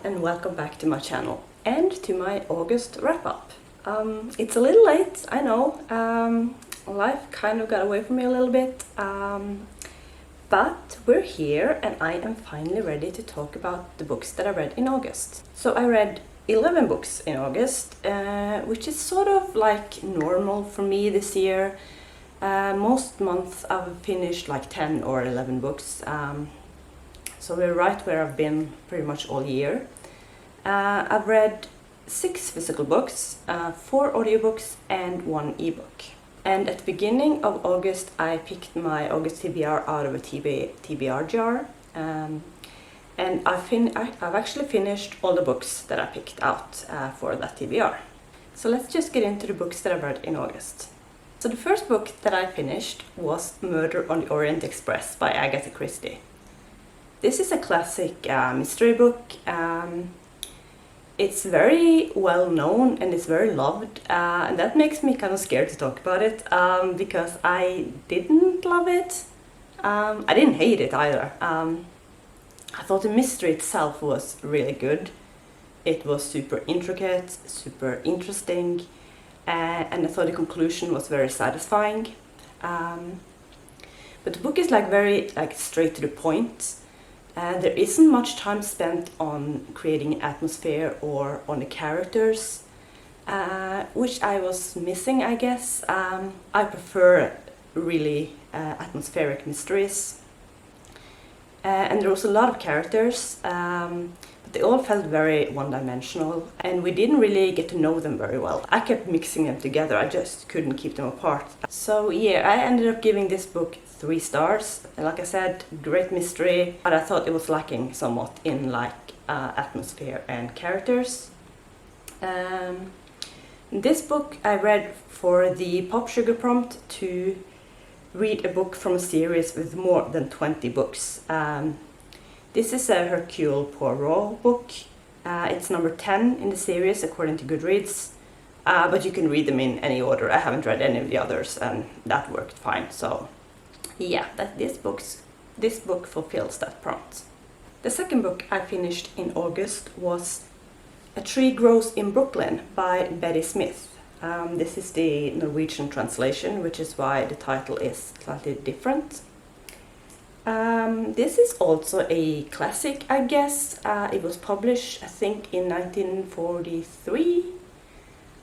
and welcome back to my channel and to my August wrap-up. It's a little late, I know. Life kind of got away from me a little bit, but we're here and I am finally ready to talk about the books that I read in August. So I read 11 books in August, which is sort of like normal for me this year. Most months I've finished like 10 or 11 books. So we're right where I've been pretty much all year. I've read 6 physical books, 4 audiobooks and 1 ebook. And at the beginning of August I picked my August TBR out of a TBR jar. And I've actually finished all the books that I picked out for that TBR. So let's just get into the books that I read in August. So the first book that I finished was Murder on the Orient Express by Agatha Christie. This is a classic mystery book. It's very well known and it's very loved, and that makes me kind of scared to talk about it because I didn't love it. I didn't hate it either. I thought the mystery itself was really good. It was super intricate, super interesting, and I thought the conclusion was very satisfying. But the book is very straight to the point. There isn't much time spent on creating an atmosphere or on the characters, which I was missing, I guess. I prefer really atmospheric mysteries. And there was a lot of characters, but they all felt very one-dimensional, and we didn't really get to know them very well. I kept mixing them together, I just couldn't keep them apart. So yeah, I ended up giving this book 3 stars. Like I said, great mystery, but I thought it was lacking somewhat in atmosphere and characters. This book I read for the Pop Sugar prompt to read a book from a series with more than 20 books. This is a Hercule Poirot book. It's number 10 in the series according to Goodreads, but you can read them in any order. I haven't read any of the others and that worked fine. So yeah, this book fulfills that prompt. The second book I finished in August was A Tree Grows in Brooklyn by Betty Smith. This is the Norwegian translation, which is why the title is slightly different. This is also a classic, I guess. It was published, I think, in 1943.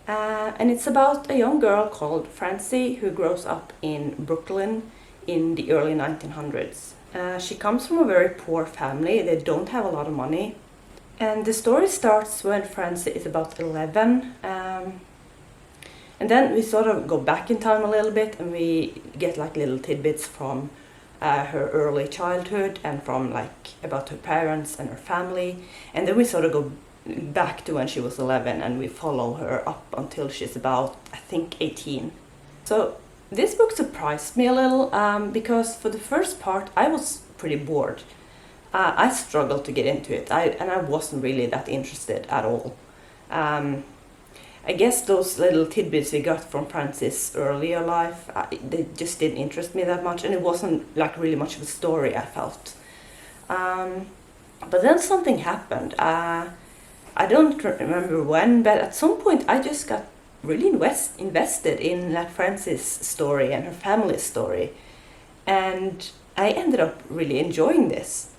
And it's about a young girl called Francie who grows up in Brooklyn in the early 1900s. She comes from a very poor family. They don't have a lot of money. And the story starts when Francie is about 11. And then we sort of go back in time a little bit and we get little tidbits from her early childhood and from about her parents and her family. And then we sort of go back to when she was 11 and we follow her up until she's about, I think, 18. So this book surprised me a little because for the first part I was pretty bored. I struggled to get into it and I wasn't really that interested at all. I guess those little tidbits we got from Francie's earlier life, they just didn't interest me that much, and it wasn't really much of a story, I felt. But then something happened. I don't remember when, but at some point I just got really invested in Francie's story and her family's story, and I ended up really enjoying this.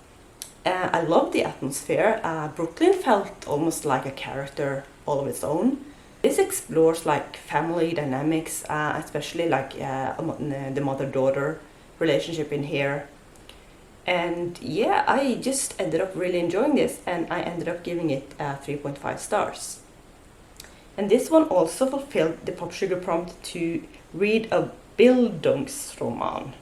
I loved the atmosphere. Brooklyn felt almost like a character all of its own. This explores family dynamics, especially the mother-daughter relationship in here. And yeah, I just ended up really enjoying this, and I ended up giving it 3.5 stars. And this one also fulfilled the Pop Sugar prompt to read a Bildungsroman.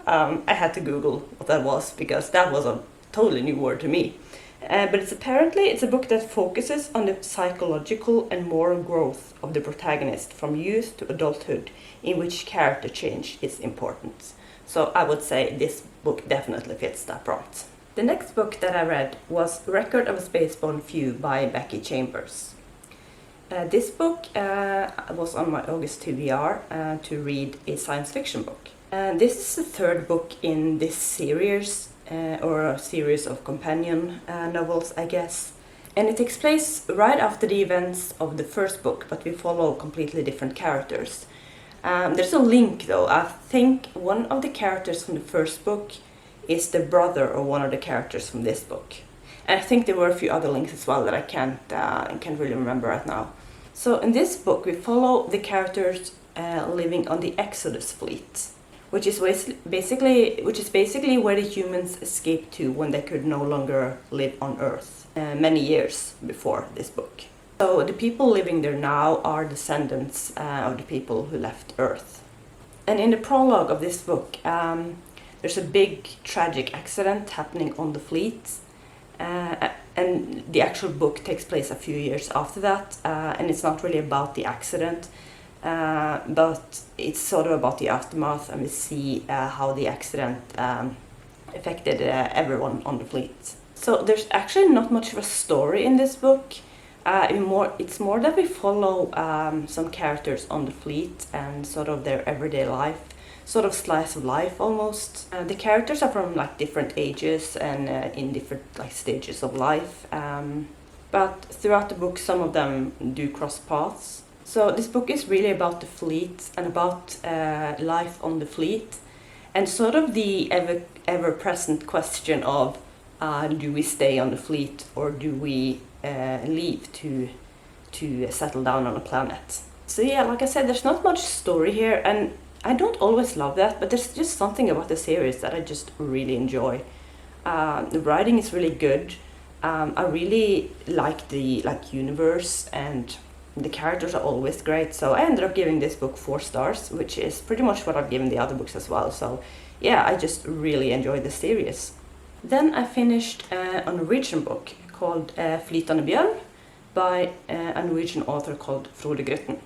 I had to Google what that was because that was a totally new word to me. But it's a book that focuses on the psychological and moral growth of the protagonist from youth to adulthood, in which character change is important. So I would say this book definitely fits that prompt. The next book that I read was Record of a Spaceborne Few by Becky Chambers. This book was on my August TBR to read a science fiction book. This is the third book in this series, or a series of companion novels, I guess. And it takes place right after the events of the first book, but we follow completely different characters. There's a link though. I think one of the characters from the first book is the brother of one of the characters from this book. And I think there were a few other links as well that I can't really remember right now. So in this book we follow the characters living on the Exodus fleet, which is basically where the humans escaped to when they could no longer live on Earth, many years before this book. So the people living there now are descendants of the people who left Earth. And in the prologue of this book, there's a big tragic accident happening on the fleet, and the actual book takes place a few years after that, and it's not really about the accident, but it's sort of about the aftermath, and we see how the accident affected everyone on the fleet. So there's actually not much of a story in this book. It's more that we follow some characters on the fleet and sort of their everyday life, sort of slice of life almost. The characters are from like different ages and in different like stages of life, but throughout the book some of them do cross paths. So this book is really about the fleet and about life on the fleet, and sort of the ever-present question of do we stay on the fleet or do we leave to settle down on a planet. So yeah, like I said, there's not much story here, and I don't always love that, but there's just something about the series that I just really enjoy. The writing is really good. I really like the universe, and the characters are always great. So I ended up giving this book 4 stars, which is pretty much what I've given the other books as well. So yeah, I just really enjoyed the series. Then I finished a Norwegian book called Frittenbian by a Norwegian author called Frode Grytten.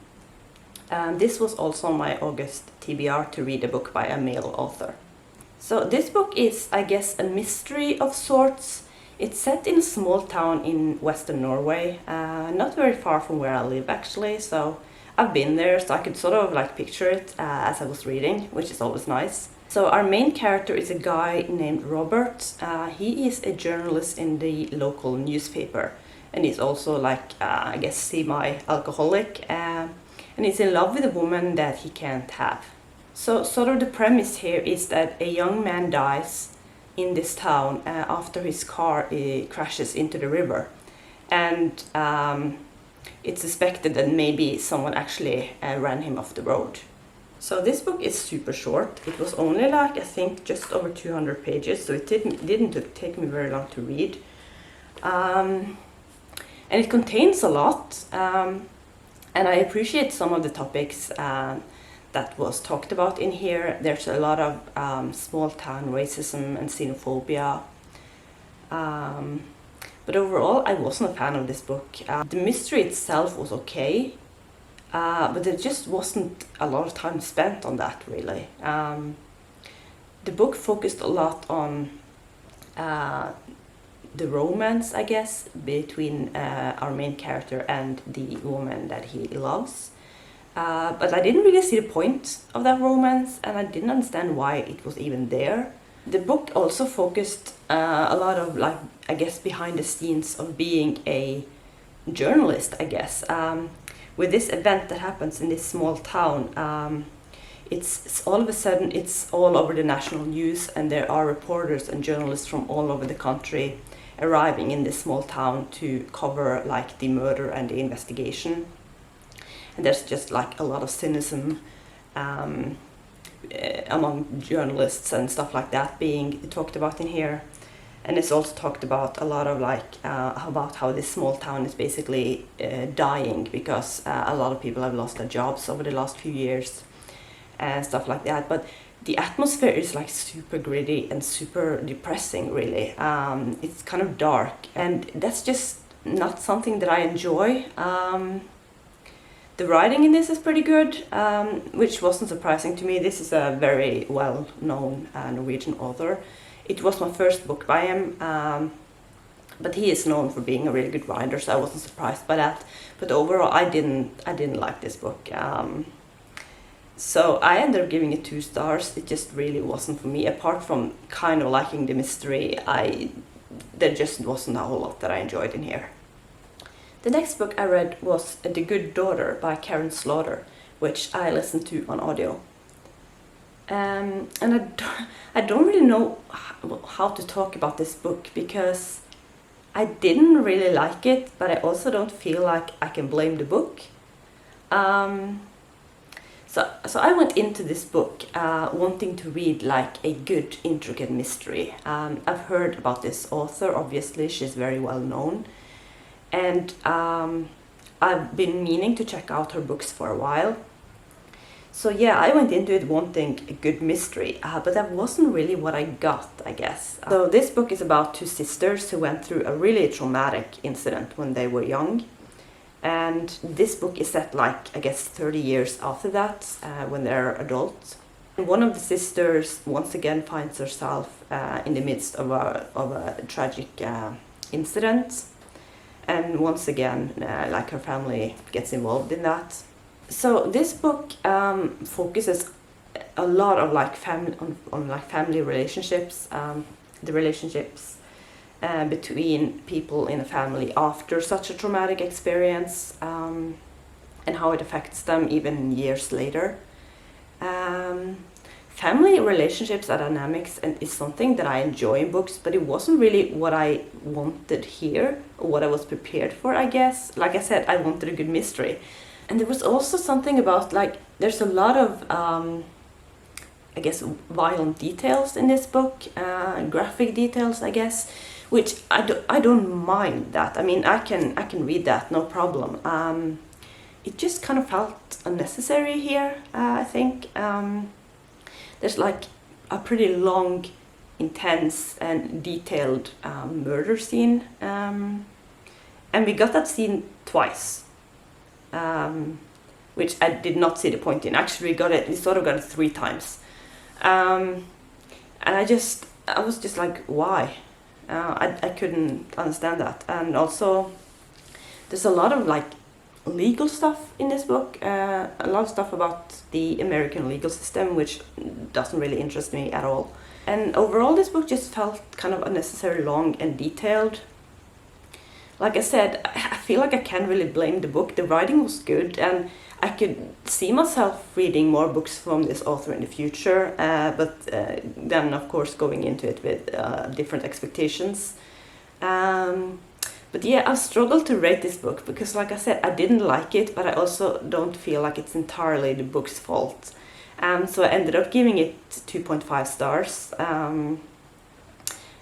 And this was also my August TBR to read a book by a male author. So this book is, I guess, a mystery of sorts. It's set in a small town in western Norway, not very far from where I live actually, so I've been there, so I could sort of like picture it as I was reading, which is always nice. So our main character is a guy named Robert. He is a journalist in the local newspaper, and he's also like, I guess, semi-alcoholic, and he's in love with a woman that he can't have. So sort of the premise here is that a young man dies in this town after his car crashes into the river, and it's suspected that maybe someone actually ran him off the road. So this book is super short. It was only like, I think, just over 200 pages, so it didn't take me very long to read. And it contains a lot, and I appreciate some of the topics that was talked about in here. There's a lot of small town racism and xenophobia. But overall, I wasn't a fan of this book. The mystery itself was okay, but there just wasn't a lot of time spent on that, really. The book focused a lot on the romance, I guess, between our main character and the woman that he loves. But I didn't really see the point of that romance, and I didn't understand why it was even there. The book also focused a lot of, like, I guess, behind the scenes of being a journalist, I guess. With this event that happens in this small town, it's all of a sudden, it's all over the national news, and there are reporters and journalists from all over the country arriving in this small town to cover like the murder and the investigation. And there's just like a lot of cynicism among journalists and stuff like that being talked about in here. And it's also talked about a lot of like about how this small town is basically dying because a lot of people have lost their jobs over the last few years and stuff like that. But the atmosphere is like super gritty and super depressing, really. It's kind of dark, and that's just not something that I enjoy. The writing in this is pretty good, which wasn't surprising to me. This is a very well-known Norwegian author. It was my first book by him, but he is known for being a really good writer, so I wasn't surprised by that. But overall, I didn't like this book. So I ended up giving it 2 stars. It just really wasn't for me. Apart from kind of liking the mystery, there just wasn't a whole lot that I enjoyed in here. The next book I read was The Good Daughter by Karen Slaughter, which I listened to on audio. And I don't really know how to talk about this book because I didn't really like it, but I also don't feel like I can blame the book. So I went into this book wanting to read like a good, intricate mystery. I've heard about this author, obviously, she's very well known. And I've been meaning to check out her books for a while. So yeah, I went into it wanting a good mystery, but that wasn't really what I got, I guess. So this book is about two sisters who went through a really traumatic incident when they were young. And this book is set like, I guess, 30 years after that, when they're adults. And one of the sisters once again finds herself in the midst of a tragic incident. And once again, like her family gets involved in that. So this book focuses a lot of like family relationships, the relationships between people in a family after such a traumatic experience, and how it affects them even years later. Family relationships are dynamics and is something that I enjoy in books, but it wasn't really what I wanted here, or what I was prepared for, I guess. Like I said, I wanted a good mystery. And there was also something about, like, there's a lot of, I guess, violent details in this book, graphic details, I guess, which I don't mind that. I mean, I can read that, no problem. It just kind of felt unnecessary here, I think. There's like a pretty long, intense and detailed murder scene. And we got that scene twice. Which I did not see the point in. Actually, we sort of got it 3 times. And I was just like, why? I couldn't understand that. And also, there's a lot of like legal stuff in this book, a lot of stuff about the American legal system, which doesn't really interest me at all. And overall, this book just felt kind of unnecessarily long and detailed. Like I said, I feel like I can't really blame the book. The writing was good, and I could see myself reading more books from this author in the future, but then, of course, going into it with different expectations. But yeah, I've struggled to rate this book because, like I said, I didn't like it, but I also don't feel like it's entirely the book's fault. So I ended up giving it 2.5 stars.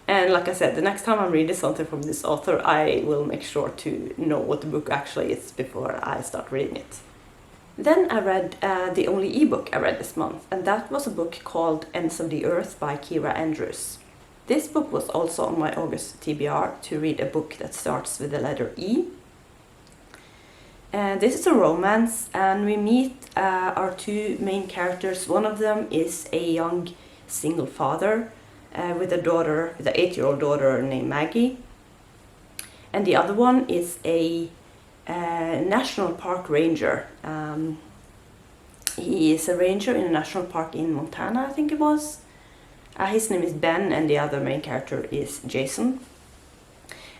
And like I said, the next time I'm reading something from this author, I will make sure to know what the book actually is before I start reading it. Then I read the only ebook I read this month, and that was a book called Ends of the Earth by Kira Andrews. This book was also on my August TBR to read a book that starts with the letter E. And this is a romance, and we meet our 2 main characters. One of them is a young single father with an 8-year-old daughter named Maggie. And the other one is a national park ranger. He is a ranger in a national park in Montana, I think it was. His name is Ben, and the other main character is Jason.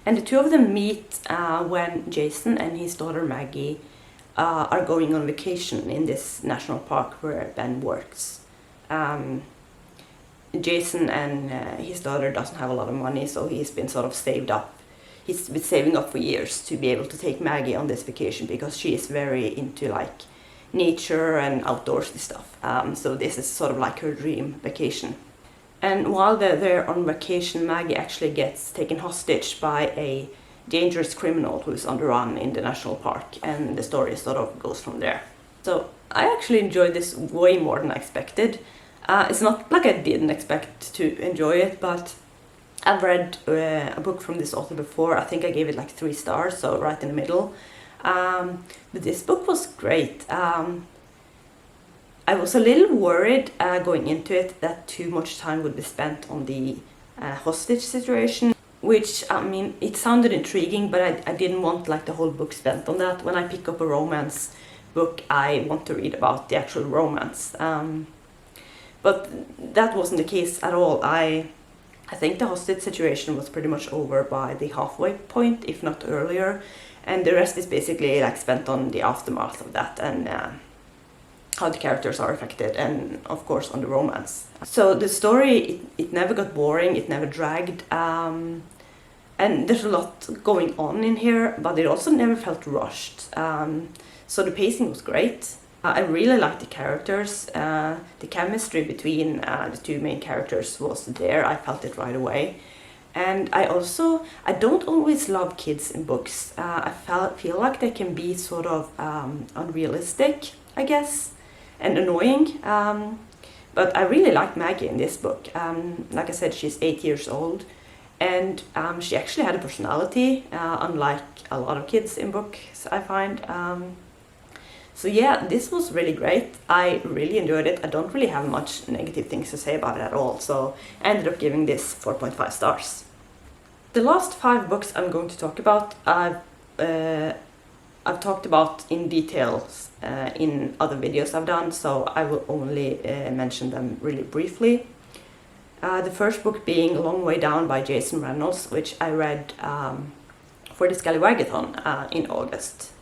And the 2 of them meet when Jason and his daughter Maggie are going on vacation in this national park where Ben works. Jason and his daughter doesn't have a lot of money, so he's been sort of saved up. He's been saving up for years to be able to take Maggie on this vacation because she is very into like nature and outdoorsy stuff. So this is sort of like her dream vacation. And while they're there on vacation, Maggie actually gets taken hostage by a dangerous criminal who's on the run in the national park, and the story sort of goes from there. So I actually enjoyed this way more than I expected. It's not like I didn't expect to enjoy it, but I've read a book from this author before. I think I gave it like 3 stars, so right in the middle. But this book was great. I was a little worried going into it that too much time would be spent on the hostage situation, which, I mean, it sounded intriguing, but I didn't want like the whole book spent on that. When I pick up a romance book, I want to read about the actual romance. But that wasn't the case at all. I think the hostage situation was pretty much over by the halfway point, if not earlier. and the rest is basically like spent on the aftermath of that and how the characters are affected, and of course on the romance. So the story, it never got boring, it never dragged, and there's a lot going on in here, but it also never felt rushed. So the pacing was great. I really liked the characters. The chemistry between the two main characters was there. I felt it right away. And I don't always love kids in books. I feel like they can be sort of unrealistic, I guess, and annoying. But I really like Maggie in this book. Like I said, she's 8 years old, and she actually had a personality, unlike a lot of kids in books, I find. So yeah, this was really great. I really enjoyed it. I don't really have much negative things to say about it at all, so I ended up giving this 4.5 stars. The last 5 books I'm going to talk about, I've talked about in details in other videos I've done, so I will only mention them really briefly. The first book being A Long Way Down by Jason Reynolds, which I read for the Scallywagathon in August.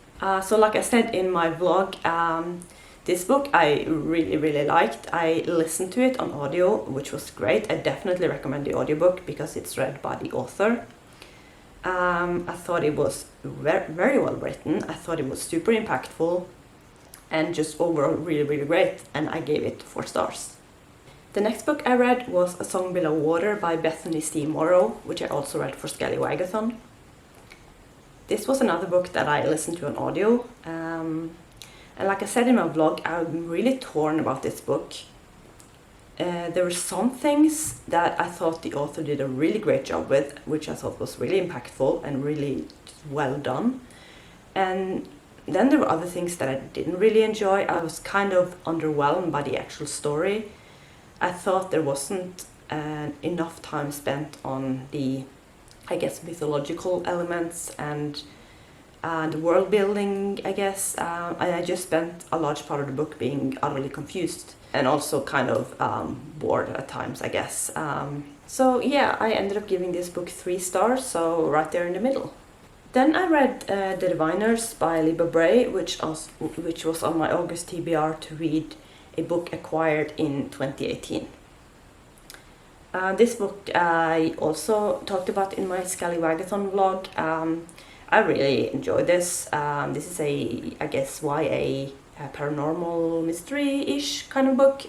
So like I said in my vlog, this book I really liked. I listened to it on audio, which was great. I definitely recommend the audiobook because it's read by the author. I thought it was very well written. I thought it was super impactful and just overall really great, and I gave it 4 stars. The next book I read was A Song Below Water by Bethany C. Morrow, which I also read for Scallywagathon. This was another book that I listened to on audio, and like I said in my vlog, I'm really torn about this book. There were some things that I thought the author did a really great job with, which I thought was really impactful and really well done. And then there were other things that I didn't really enjoy. I was kind of underwhelmed by the actual story. I thought there wasn't enough time spent on the, I guess, mythological elements and the world building, I guess. I just spent a large part of the book being utterly confused and also kind of bored at times, I guess. So yeah, I ended up giving this book 3 stars, so right there in the middle. Then I read The Diviners by Libba Bray, which was on my August TBR to read, a book acquired in 2018. This book I also talked about in my Scallywagathon vlog. I really enjoyed this. This is I guess, YA paranormal mystery-ish kind of book.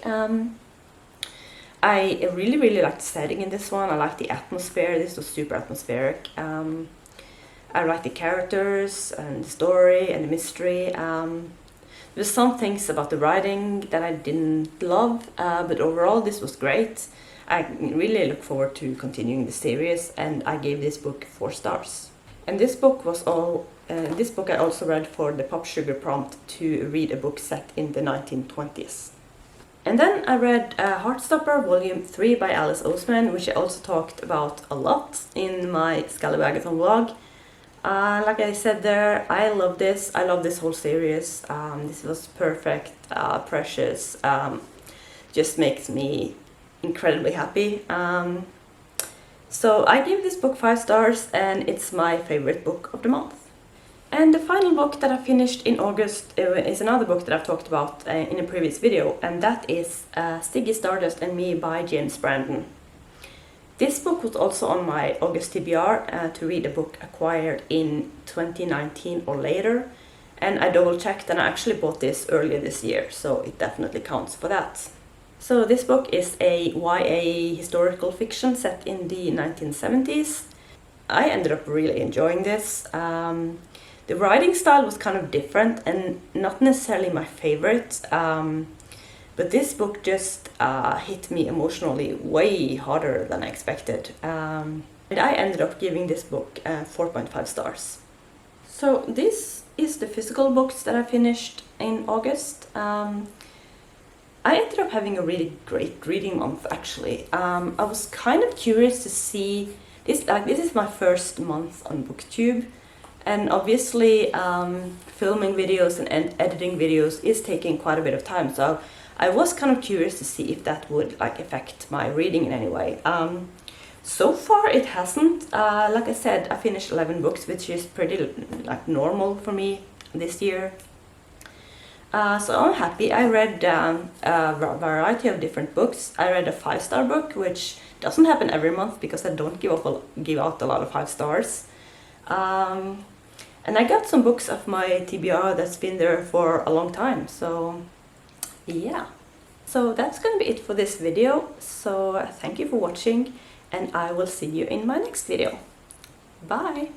I really liked the setting in this one. I liked the atmosphere. This was super atmospheric. I liked the characters and the story and the mystery. There's some things about the writing that I didn't love, but overall this was great. I really look forward to continuing the series, and I gave this book 4 stars. And this book I also read for the Pop Sugar prompt to read a book set in the 1920s. And then I read Heartstopper Volume 3 by Alice Oseman, which I also talked about a lot in my Scallywagathon vlog. Like I said there, I love this. I love this whole series. This was perfect, precious, just makes me incredibly happy. So I gave this book 5 stars, and it's my favorite book of the month. And the final book that I finished in August is another book that I've talked about in a previous video, and that is Ziggy Stardust and Me by James Brandon. This book was also on my August TBR to read a book acquired in 2019 or later, and I double checked and I actually bought this earlier this year, so it definitely counts for that. So this book is a YA historical fiction set in the 1970s. I ended up really enjoying this. The writing style was kind of different and not necessarily my favorite, but this book just hit me emotionally way harder than I expected. And I ended up giving this book 4.5 stars. So this is the physical books that I finished in August. I ended up having a really great reading month, actually. I was kind of curious to see this. This is my first month on BookTube, and obviously filming videos and editing videos is taking quite a bit of time. So I was kind of curious to see if that would affect my reading in any way. So far it hasn't. Like I said, I finished 11 books, which is pretty like normal for me this year. So I'm happy. I read a variety of different books. I read a 5-star book, which doesn't happen every month because I don't give out a lot of 5 stars. And I got some books of my TBR that's been there for a long time, so yeah. So that's gonna be it for this video. So thank you for watching, and I will see you in my next video. Bye!